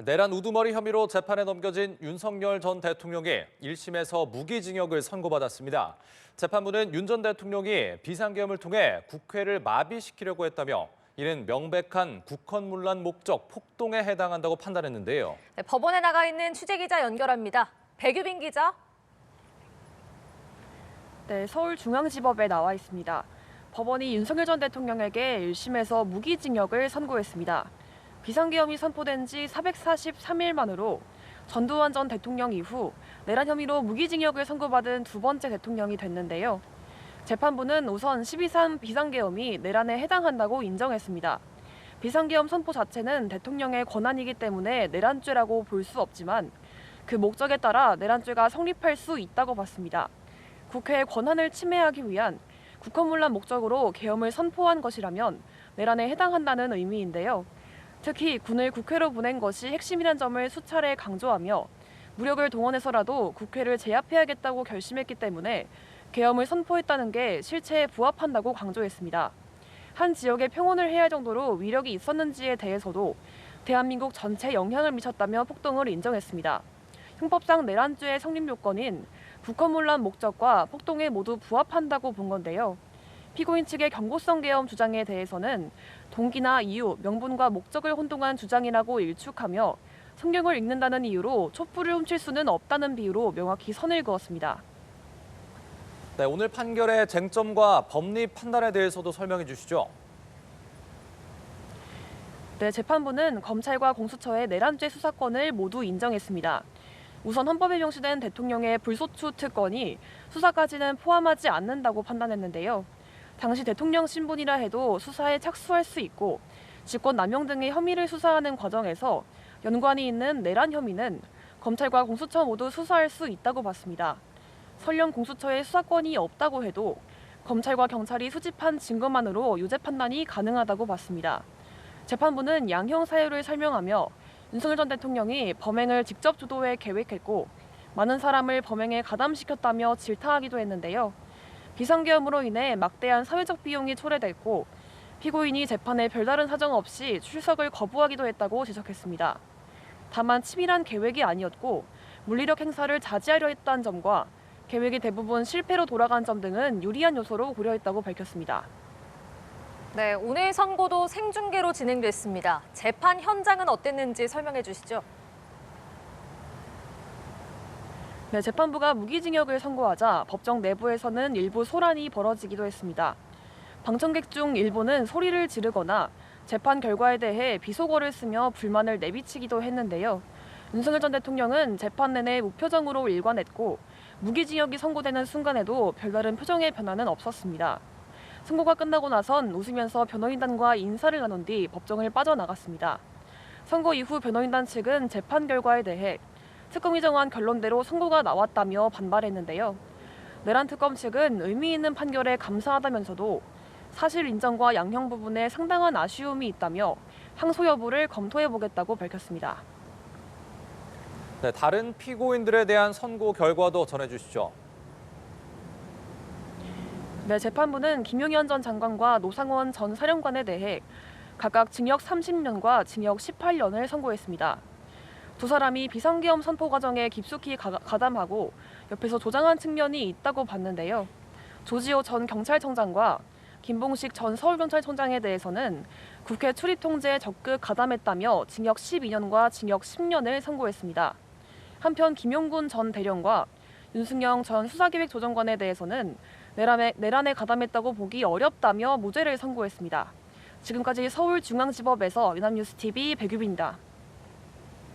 내란 우두머리 혐의로 재판에 넘겨진 윤석열 전 대통령이 1심에서 무기징역을 선고받았습니다. 재판부는 윤 전 대통령이 비상계엄을 통해 국회를 마비시키려고 했다며 이는 명백한 국헌문란 목적 폭동에 해당한다고 판단했는데요. 법원에 나가 있는 취재기자 연결합니다. 백유빈 기자. 네, 서울중앙지법에 나와 있습니다. 법원이 윤석열 전 대통령에게 1심에서 무기징역을 선고했습니다. 비상계엄이 선포된 지 443일 만으로 전두환 전 대통령 이후 내란 혐의로 무기징역을 선고받은 두 번째 대통령이 됐는데요. 재판부는 우선 12.3 비상계엄이 내란에 해당한다고 인정했습니다. 비상계엄 선포 자체는 대통령의 권한이기 때문에 내란죄라고 볼 수 없지만 그 목적에 따라 내란죄가 성립할 수 있다고 봤습니다. 국회의 권한을 침해하기 위한 국헌문란 목적으로 계엄을 선포한 것이라면 내란에 해당한다는 의미인데요. 특히 군을 국회로 보낸 것이 핵심이란 점을 수차례 강조하며 무력을 동원해서라도 국회를 제압해야겠다고 결심했기 때문에 계엄을 선포했다는 게 실체에 부합한다고 강조했습니다. 한 지역에 평온을 해야 할 정도로 위력이 있었는지에 대해서도 대한민국 전체에 영향을 미쳤다며 폭동을 인정했습니다. 형법상 내란죄의 성립 요건인 국헌문란 목적과 폭동에 모두 부합한다고 본 건데요. 피고인 측의 경고성 계엄 주장에 대해서는 동기나 이유, 명분과 목적을 혼동한 주장이라고 일축하며 성경을 읽는다는 이유로 촛불을 훔칠 수는 없다는 비유로 명확히 선을 그었습니다. 네, 오늘 판결의 쟁점과 법리 판단에 대해서도 설명해 주시죠. 네, 재판부는 검찰과 공수처의 내란죄 수사권을 모두 인정했습니다. 우선 헌법에 명시된 대통령의 불소추 특권이 수사까지는 포함하지 않는다고 판단했는데요. 당시 대통령 신분이라 해도 수사에 착수할 수 있고 직권남용 등의 혐의를 수사하는 과정에서 연관이 있는 내란 혐의는 검찰과 공수처 모두 수사할 수 있다고 봤습니다. 설령 공수처에 수사권이 없다고 해도 검찰과 경찰이 수집한 증거만으로 유죄 판단이 가능하다고 봤습니다. 재판부는 양형 사유를 설명하며 윤석열 전 대통령이 범행을 직접 주도해 계획했고 많은 사람을 범행에 가담시켰다며 질타하기도 했는데요. 비상계엄으로 인해 막대한 사회적 비용이 초래됐고 피고인이 재판에 별다른 사정 없이 출석을 거부하기도 했다고 지적했습니다. 다만 치밀한 계획이 아니었고 물리력 행사를 자제하려 했다는 점과 계획이 대부분 실패로 돌아간 점 등은 유리한 요소로 고려했다고 밝혔습니다. 네, 오늘 선고도 생중계로 진행됐습니다. 재판 현장은 어땠는지 설명해 주시죠. 네, 재판부가 무기징역을 선고하자 법정 내부에서는 일부 소란이 벌어지기도 했습니다. 방청객 중 일부는 소리를 지르거나 재판 결과에 대해 비속어를 쓰며 불만을 내비치기도 했는데요. 윤석열 전 대통령은 재판 내내 무표정으로 일관했고 무기징역이 선고되는 순간에도 별다른 표정의 변화는 없었습니다. 선고가 끝나고 나선 웃으면서 변호인단과 인사를 나눈 뒤 법정을 빠져나갔습니다. 선고 이후 변호인단 측은 재판 결과에 대해 특검이 정한 결론대로 선고가 나왔다며 반발했는데요. 내란 특검 측은 의미 있는 판결에 감사하다면서도 사실 인정과 양형 부분에 상당한 아쉬움이 있다며 항소 여부를 검토해보겠다고 밝혔습니다. 네, 다른 피고인들에 대한 선고 결과도 전해주시죠. 네, 재판부는 김용현 전 장관과 노상원 전 사령관에 대해 각각 징역 30년과 징역 18년을 선고했습니다. 두 사람이 비상계엄 선포 과정에 깊숙이 가담하고 옆에서 조장한 측면이 있다고 봤는데요. 조지호 전 경찰청장과 김봉식 전 서울경찰청장에 대해서는 국회 출입 통제에 적극 가담했다며 징역 12년과 징역 10년을 선고했습니다. 한편 김용군 전 대령과 윤승영 전 수사기획조정관에 대해서는 내란에 가담했다고 보기 어렵다며 무죄를 선고했습니다. 지금까지 서울중앙지법에서 연합뉴스TV 백유빈입니다.